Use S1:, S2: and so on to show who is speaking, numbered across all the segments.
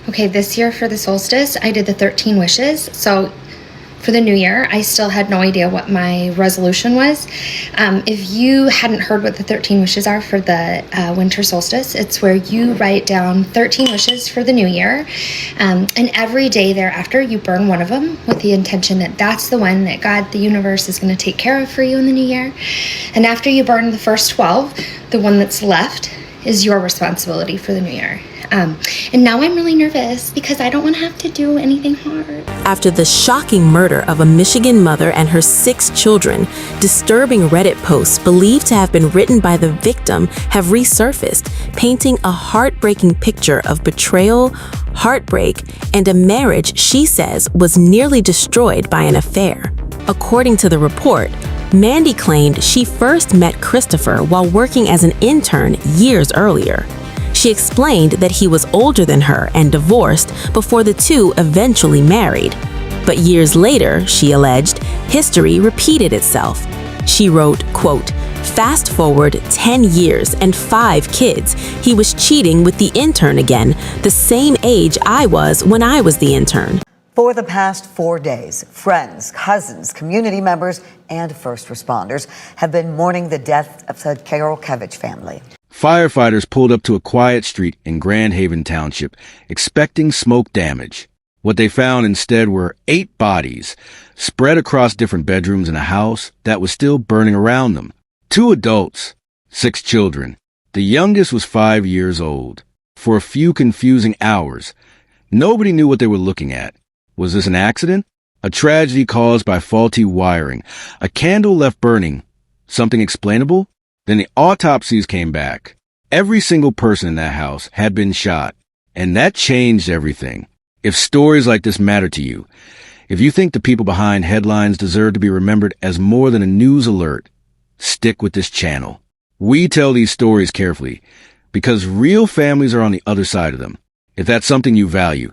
S1: Okay, this year for the solstice, I did the 13 wishes. So for the new year, I still had no idea what my resolution was. If you hadn't heard what the 13 wishes are for the winter solstice, it's where you write down 13 wishes for the new year. And every day thereafter, you burn one of them with the intention that that's the one that God, the universe, is going to take care of for you in the new year. And after you burn the first 12, the one that's left is your responsibility for the new year. And now I'm really nervous because I don't want to have to do anything hard.
S2: After the shocking murder of a Michigan mother and her 6 children, disturbing Reddit posts believed to have been written by the victim have resurfaced, painting a heartbreaking picture of betrayal, heartbreak, and a marriage she says was nearly destroyed by an affair. According to the report, Mandy claimed she first met Kristopher while working as an intern years earlier. She explained that he was older than her and divorced before the two eventually married. But years later, she alleged, history repeated itself. She wrote, quote, "Fast forward 10 years and 5 kids. He was cheating with the intern again, the same age I was when I was the intern."
S3: For the past 4 days, friends, cousins, community members, and first responders have been mourning the death of the Karolkiewicz family.
S4: Firefighters pulled up to a quiet street in Grand Haven Township, expecting smoke damage. What they found instead were 8 bodies, spread across different bedrooms in a house that was still burning around them. 2 adults, 6 children. The youngest was 5 years old. For a few confusing hours, nobody knew what they were looking at. Was this an accident? A tragedy caused by faulty wiring? A candle left burning? Something explainable? Then the autopsies came back. Every single person in that house had been shot. And that changed everything. If stories like this matter to you, if you think the people behind headlines deserve to be remembered as more than a news alert, stick with this channel. We tell these stories carefully because real families are on the other side of them. If that's something you value,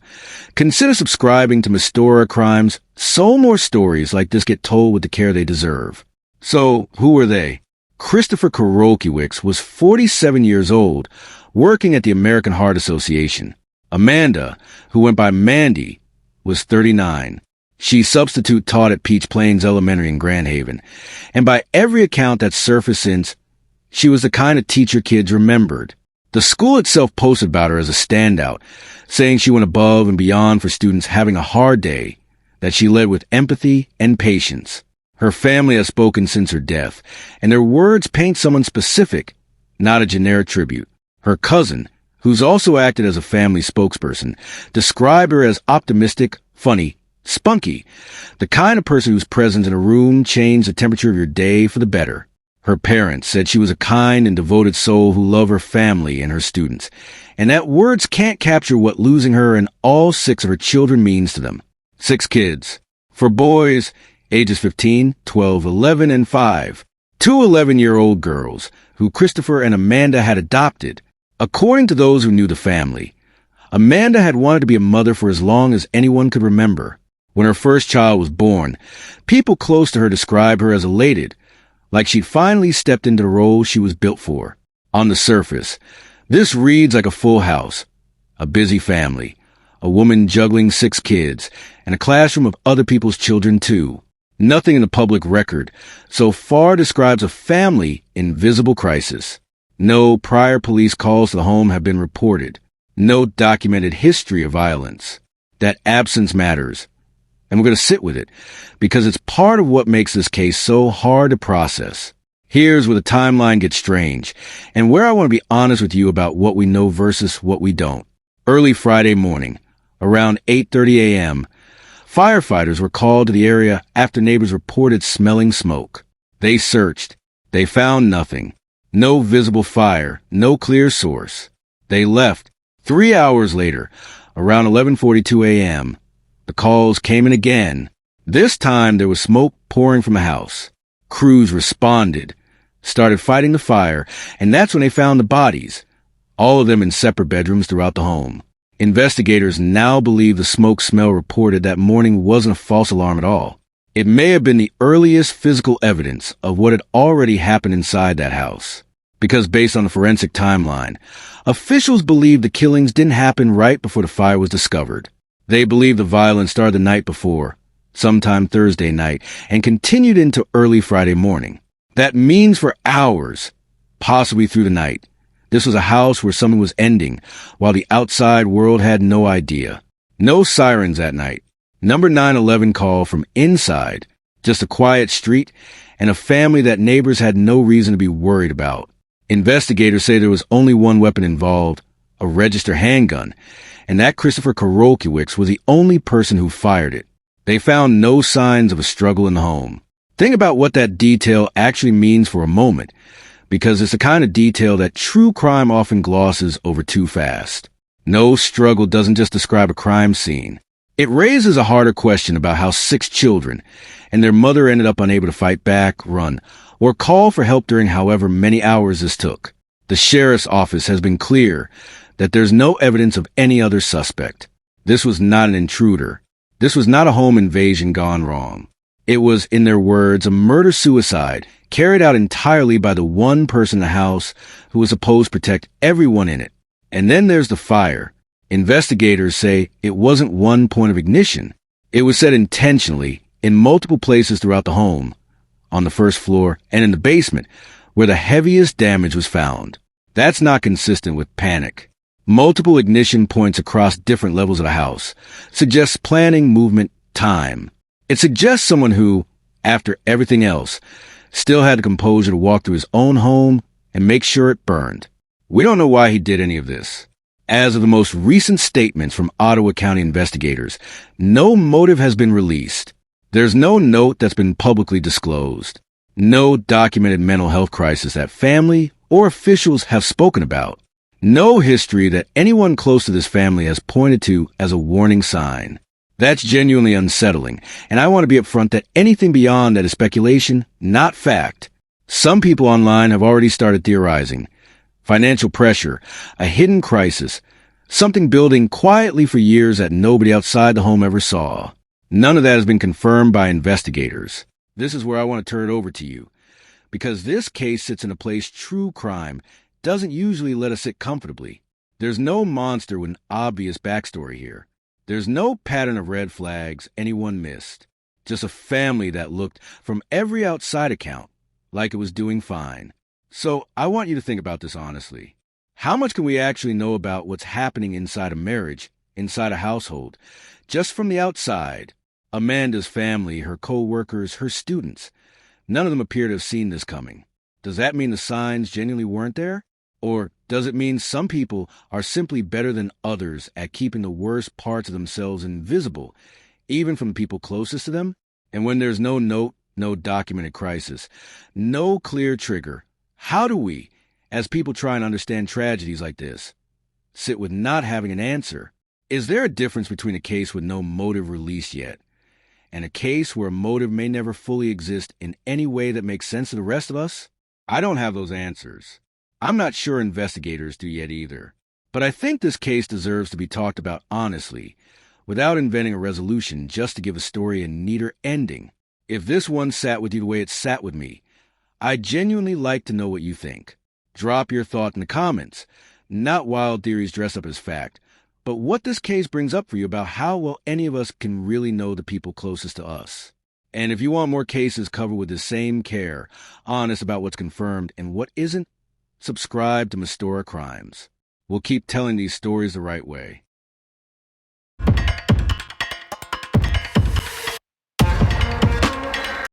S4: consider subscribing to Mystora Crimes so more stories like this get told with the care they deserve. So, who were they? Kristopher Karolkiewicz was 47 years old, working at the American Heart Association. Amanda, who went by Mandy, was 39. She substitute taught at Peach Plains Elementary in Grand Haven, and by every account that's surfaced since, she was the kind of teacher kids remembered. The school itself posted about her as a standout, saying she went above and beyond for students having a hard day, that she led with empathy and patience. Her family has spoken since her death, and their words paint someone specific, not a generic tribute. Her cousin, who's also acted as a family spokesperson, described her as optimistic, funny, spunky, the kind of person whose presence in a room changed the temperature of your day for the better. Her parents said she was a kind and devoted soul who loved her family and her students, and that words can't capture what losing her and all 6 of her children means to them. 6 kids. For boys, ages 15, 12, 11, and 5. 2 11-year-old girls, who Kristopher and Amanda had adopted. According to those who knew the family, Amanda had wanted to be a mother for as long as anyone could remember. When her first child was born, people close to her described her as elated, like she'd finally stepped into the role she was built for. On the surface, this reads like a full house, a busy family, a woman juggling 6 kids, and a classroom of other people's children too. Nothing in the public record so far describes a family in visible crisis. No prior police calls to the home have been reported. No documented history of violence. That absence matters. And we're going to sit with it because it's part of what makes this case so hard to process. Here's where the timeline gets strange and where I want to be honest with you about what we know versus what we don't. Early Friday morning, around 8:30 a.m., firefighters were called to the area after neighbors reported smelling smoke. They searched. They found nothing. No visible fire, no clear source. They left. 3 hours later, around 11:42 a.m., the calls came in again. This time there was smoke pouring from the house. Crews responded, started fighting the fire, and that's when they found the bodies, all of them in separate bedrooms throughout the home. Investigators now believe the smoke smell reported that morning wasn't a false alarm at all. It may have been the earliest physical evidence of what had already happened inside that house. Because based on the forensic timeline, Officials believe the killings didn't happen right before the fire was discovered. They believe the violence started the night before, sometime Thursday night, and continued into early Friday morning. That means for hours, possibly through the night. This was a house where something was ending, while the outside world had no idea. No sirens that night. Number 911 call from inside, just a quiet street, and a family that neighbors had no reason to be worried about. Investigators say there was only one weapon involved, a registered handgun, and that Kristopher Karolkiewicz was the only person who fired it. They found no signs of a struggle in the home. Think about what that detail actually means for a moment, because it's the kind of detail that true crime often glosses over too fast. No struggle doesn't just describe a crime scene. It raises a harder question about how 6 children and their mother ended up unable to fight back, run, or call for help during however many hours this took. The sheriff's office has been clear that there's no evidence of any other suspect. This was not an intruder. This was not a home invasion gone wrong. It was, in their words, a murder-suicide carried out entirely by the one person in the house who was supposed to protect everyone in it. And then there's the fire. Investigators say it wasn't one point of ignition. It was set intentionally in multiple places throughout the home, on the first floor and in the basement, where the heaviest damage was found. That's not consistent with panic. Multiple ignition points across different levels of the house suggests planning, movement, time. It suggests someone who, after everything else, still had the composure to walk through his own home and make sure it burned. We don't know why he did any of this. As of the most recent statements from Ottawa County investigators, no motive has been released. There's no note that's been publicly disclosed. No documented mental health crisis that family or officials have spoken about. No history that anyone close to this family has pointed to as a warning sign. That's genuinely unsettling, and I want to be upfront that anything beyond that is speculation, not fact. Some people online have already started theorizing. Financial pressure, a hidden crisis, something building quietly for years that nobody outside the home ever saw. None of that has been confirmed by investigators. This is where I want to turn it over to you, because this case sits in a place true crime doesn't usually let us sit comfortably. There's no monster with an obvious backstory here. There's no pattern of red flags anyone missed. Just a family that looked, from every outside account, like it was doing fine. So I want you to think about this honestly. How much can we actually know about what's happening inside a marriage, inside a household, just from the outside? Amanda's family, her co-workers, her students, none of them appear to have seen this coming. Does that mean the signs genuinely weren't there? Or does it mean some people are simply better than others at keeping the worst parts of themselves invisible, even from the people closest to them? And when there's no note, no documented crisis, no clear trigger, how do we, as people try and understand tragedies like this, sit with not having an answer? Is there a difference between a case with no motive released yet and a case where a motive may never fully exist in any way that makes sense to the rest of us? I don't have those answers. I'm not sure investigators do yet either. But I think this case deserves to be talked about honestly, without inventing a resolution just to give a story a neater ending. If this one sat with you the way it sat with me, I'd genuinely like to know what you think. Drop your thought in the comments. Not wild theories dressed up as fact, but what this case brings up for you about how well any of us can really know the people closest to us. And if you want more cases covered with the same care, honest about what's confirmed and what isn't, subscribe to Mystora Crimes. We'll keep telling these stories the right way.